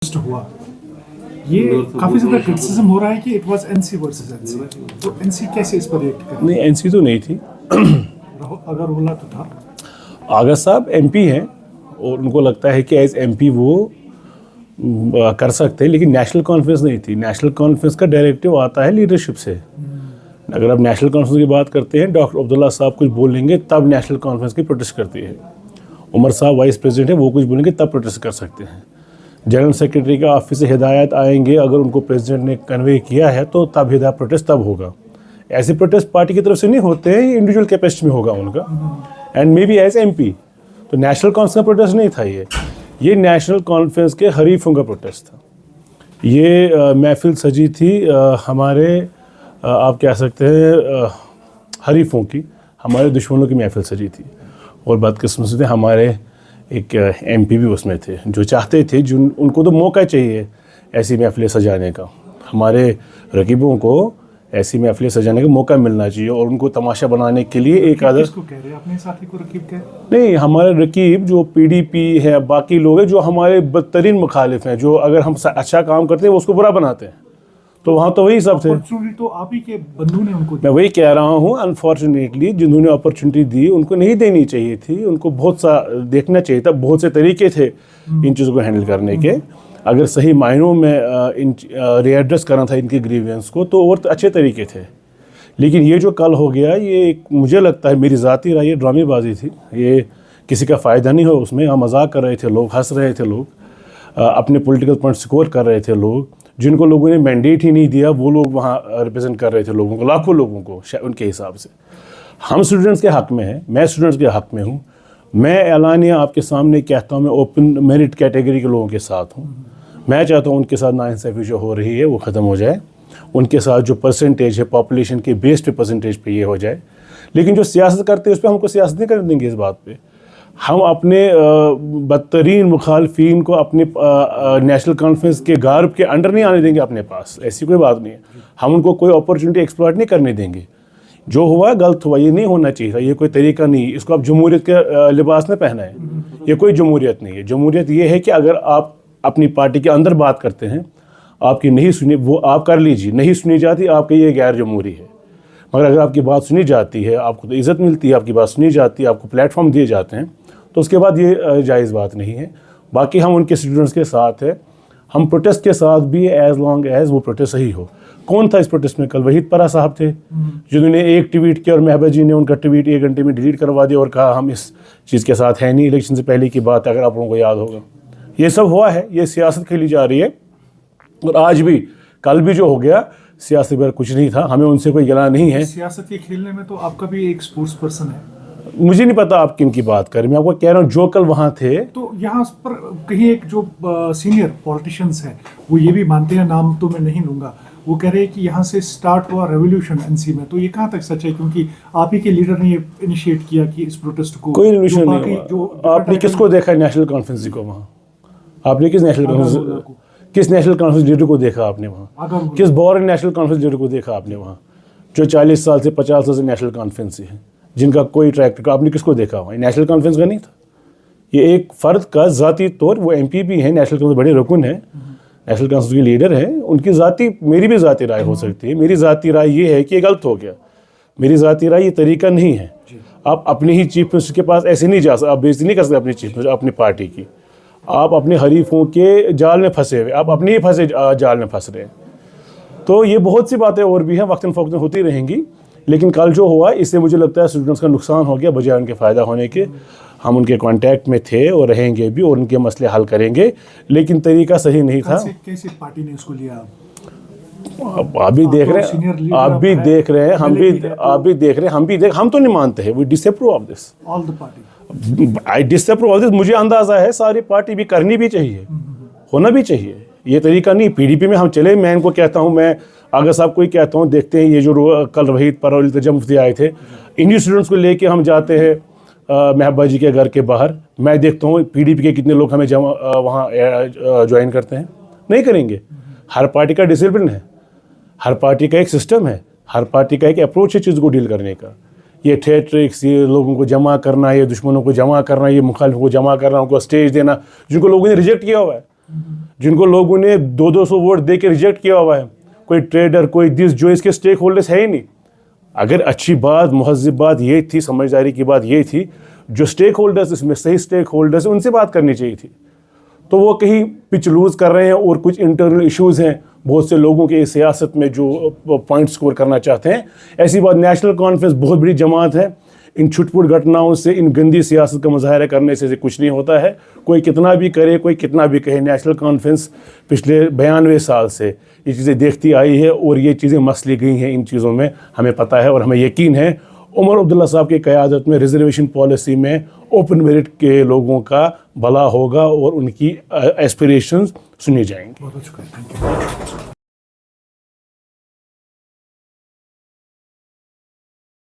हुआ, ये काफ़ी ज़्यादा क्रिटिसिज्म हो रहा है कि it was NC versus NC, तो एनसी कैसे इस पर रिएक्ट करें? नहीं, एनसी तो नहीं थी। अगर होला तो था। आगा साहब एमपी हैं और उनको लगता है कि एज एमपी वो कर सकते हैं, लेकिन नेशनल कॉन्फ्रेंस नहीं थी। नेशनल कॉन्फ्रेंस का डायरेक्टिव आता है लीडरशिप से। अगर आप नेशनल कॉन्फ्रेंस की बात करते हैं, डॉक्टर अब्दुल्ला साहब कुछ बोलेंगे तब नेशनल कॉन्फ्रेंस की प्रोटेस्ट करती है। उमर साहब वाइस प्रेसिडेंट है, वो कुछ बोलेंगे तब प्रोटेस्ट कर सकते हैं। जनरल सेक्रेटरी का ऑफिस से हिदायत आएंगे, अगर उनको प्रेसिडेंट ने कन्वे किया है तो तब हिदायत प्रोटेस्ट तब होगा। ऐसे प्रोटेस्ट पार्टी की तरफ से नहीं होते हैं, ये इंडिविजुअल कैपेसिटी में होगा उनका, and maybe as MP. तो नेशनल कॉन्फ्रेंस का प्रोटेस्ट नहीं था ये नेशनल कॉन्फ्रेंस के हरीफों का प्रोटेस्ट था। ये महफिल सजी थी हमारे आप कह सकते हैं हरीफों की, हमारे दुश्मनों की महफिल सजी थी। और बदकिस्मती से हमारे एक एमपी भी उसमें थे जो चाहते थे, उनको तो मौका चाहिए ऐसी महफिलें सजाने का। हमारे रकीबों को ऐसी महफिलें सजाने का मौका मिलना चाहिए और उनको तमाशा बनाने के लिए एक आदर। किसको कह रहे हैं? अपने साथी को रकीब कह? नहीं, हमारे रकीब जो पीडीपी है, बाकी लोग हैं जो हमारे बदतरीन मुखालिफ हैं, जो अगर हम अच्छा काम करते हैं वो उसको बुरा बनाते हैं। तो वहाँ तो वही सब थे। अपॉर्चुनिटी तो आप ही के बंधु ने उनको दी। मैं वही कह रहा हूँ, अनफॉर्चुनेटली जिन्होंने अपॉर्चुनिटी दी उनको नहीं देनी चाहिए थी। उनको बहुत सा देखना चाहिए था, बहुत से तरीके थे इन चीज़ों को हैंडल करने के। अगर सही मायनों में रीएड्रेस करना था इनके ग्रीवियंस को तो और अच्छे तरीके थे। लेकिन ये जो कल हो गया, ये मुझे लगता है, मेरी ज़ाती राय, ये ड्रामेबाजी थी। ये किसी का फ़ायदा नहीं हो उसमें। हम मजाक कर रहे थे लोग, हंस रहे थे लोग, अपने पॉलिटिकल पॉइंट स्कोर कर रहे थे लोग। जिनको लोगों ने मैंडेट ही नहीं दिया वो लोग वहाँ रिप्रेजेंट कर रहे थे लोगों को, लाखों लोगों को उनके हिसाब से। हम स्टूडेंट्स के हक़ में हैं, मैं स्टूडेंट्स के हक़ में हूँ। मैं ऐलानिया आपके सामने कहता हूँ, मैं ओपन मेरिट कैटेगरी के लोगों के साथ हूँ। मैं चाहता हूँ उनके साथ नाइंसाफ़ी जो हो रही है वो ख़त्म हो जाए। उनके साथ जो परसेंटेज है पॉपुलेशन के बेस पे परसेंटेज पे ये हो जाए। लेकिन जो सियासत करते हैं उस पर हमको सियासत नहीं करने देंगे। इस बात पे हम अपने बदतरीन मुखालफिन को अपने नेशनल कॉन्फ्रेंस के गार्ब के अंडर नहीं आने देंगे अपने पास। ऐसी कोई बात नहीं है। हम उनको कोई अपॉर्चुनिटी एक्सप्लॉइट नहीं करने देंगे। जो हुआ गलत हुआ, ये नहीं होना चाहिए था। ये कोई तरीका नहीं, इसको आप जमहूरियत के लिबास में पहना है। ये कोई जमहूरियत नहीं है। जमहूरियत ये है कि अगर आप अपनी पार्टी के अंदर बात करते हैं, आपकी नहीं सुनी वो आप कर लीजिए, नहीं सुनी जाती आपके ये गैर जमहूरी है। मगर अगर आपकी बात सुनी जाती है, आपको तो इज़्ज़त मिलती है, आपकी बात सुनी जाती है, आपको प्लेटफॉर्म दिए जाते हैं, तो उसके बाद ये जायज़ बात नहीं है। बाकी हम उनके स्टूडेंट्स के साथ हैं, हम प्रोटेस्ट के साथ भी एज़ लॉन्ग एज़ वो प्रोटेस्ट सही हो। कौन था इस प्रोटेस्ट में? कल वहीद परा साहब थे जिन्होंने एक ट्वीट किया और महबा जी ने उनका ट्वीट 1 घंटे में डिलीट करवा दिया और कहा हम इस चीज़ के साथ हैं नहीं। इलेक्शन से पहले की बात है, अगर आप लोगों को याद होगा। ये सब हुआ है, ये सियासत खेली जा रही है। और आज भी, कल भी जो हो गया, सियासत पर कुछ नहीं था। हमें उनसे कोई गिला नहीं है। सियासत के खेलने में तो आपका भी एक स्पोर्ट्स पर्सन है। मुझे नहीं पता आप किन की बात कर रहे हैं, मैं आपको कह रहा हूँ जो कल वहाँ थे। तो यहाँ पर कहीं एक जो सीनियर पॉलिटिशियंस हैं वो ये भी मानते हैं, नाम तो मैं नहीं लूँगा, वो कह रहे हैं कि यहाँ से स्टार्ट हुआ रेवोल्यूशन एनसी में। तो ये कहाँ तक सच है? क्योंकि आप ही के लीडर ने ये इनिशिएट किया कि इस प्रोटेस्ट को। कोई रेवोल्यूशन नहीं हुआ। आपने किसको देखा नेशनल कॉन्फ्रेंस को वहाँ? आपने किस नेशनल कॉन्फ्रेंस लीडर को देखा आपने वहाँ? किस बॉर्न नेशनल कॉन्फ्रेंस लीडर को देखा आपने वहाँ, जो 40 साल से 50 साल से नेशनल कॉन्फ्रेंस से है, जिनका कोई ट्रैक रिकॉर्ड? आपने किसको देखा वहाँ? नेशनल कॉन्फ्रेंस का नहीं था। ये एक फ़र्द का ज़ाती तौर, वो एमपी भी हैं, नेशनल कॉन्फ्रेंस बड़े रुकन हैं, नेशनल कॉन्फ्रेंस के लीडर हैं, उनकी ज़ाती, मेरी भी ज़ाती राय हो सकती है। मेरी ज़ाती राय ये है कि ये गलत हो गया। मेरी ज़ाती राय ये तरीका नहीं है। आप अपनी ही चीफ मिनिस्टर के पास ऐसे नहीं जा सकते, आप बेइज्जती नहीं कर सकते अपनी चीफ मिनिस्टर, अपनी पार्टी की। आप अपने हरीफों के जाल में फंसे हुए, आप अपने ही फंसे जाल में फंस रहे हैं। तो ये बहुत सी बातें और भी हैं, वक्तन फ़ौक़तन होती रहेंगी। लेकिन कल जो हुआ, इससे मुझे लगता है स्टूडेंट्स का नुकसान हो गया बजाय उनके फ़ायदा होने के। हम उनके कांटेक्ट में थे और रहेंगे भी और उनके मसले हल करेंगे, लेकिन तरीका सही नहीं था। कैसे पार्टी ने उसको लिया? आप भी देख रहे हैं, आप भी देख रहे हैं, हम भी देख रहे हैं, हम तो नहीं मानते हैं। We disapprove of this, all the party. I disapprove of this. मुझे अंदाज़ा है सारी पार्टी भी करनी भी चाहिए, होना भी चाहिए। ये तरीका नहीं। पीडीपी में हम चले, मैं इनको कहता हूँ, मैं अगर साहब कोई कहता हूँ, देखते हैं ये जो कल वहीद पर और इल्तिजा मुफ्ती आए थे, इन्हीं स्टूडेंट्स को लेके हम जाते हैं महबा जी के घर के बाहर। मैं देखता हूँ पीडीपी के कितने लोग हमें वहाँ ज्वाइन करते हैं। नहीं करेंगे। हर पार्टी का डिसिप्लिन है, हर पार्टी का एक सिस्टम है, हर पार्टी का एक अप्रोच है चीज़ को डील करने का। ये थिएट्रिक्स, ये लोगों को जमा करना, ये दुश्मनों को जमा करना, ये मुखालिफों को जमा करना, उनको स्टेज देना, जिनको लोगों ने रिजेक्ट किया हुआ है, जिनको लोगों ने 200 वोट दे के रिजेक्ट किया हुआ है, कोई ट्रेडर, कोई जो इसके स्टेक होल्डर्स है ही नहीं। अगर अच्छी बात, मुहज़्ज़ब बात ये थी, समझदारी की बात ये थी, जो स्टेक होल्डर्स, इसमें सही स्टेक होल्डर्स हैं, उनसे बात करनी चाहिए थी। तो वो कहीं पिच लूज़ कर रहे हैं और कुछ इंटरनल इश्यूज़ हैं बहुत से लोगों के सियासत में जो पॉइंट स्कोर करना चाहते हैं। ऐसी बात, नेशनल कॉन्फ्रेंस बहुत बड़ी जमात है, इन छुटपुट घटनाओं से, इन गंदी सियासत का मुजाहरा करने से कुछ नहीं होता है। कोई कितना भी करे, कोई कितना भी कहे, नेशनल कॉन्फ्रेंस पिछले 92 साल से ये चीज़ें देखती आई है और ये चीज़ें मसली गई हैं। इन चीज़ों में हमें पता है और हमें यकीन है उमर अब्दुल्ला साहब की क़यादत में रिजर्वेशन पॉलिसी में ओपन मेरिट के लोगों का भला होगा और उनकी एस्पिरेशंस सुनी जाएंगी। बहुत अच्छा, थैंक यू।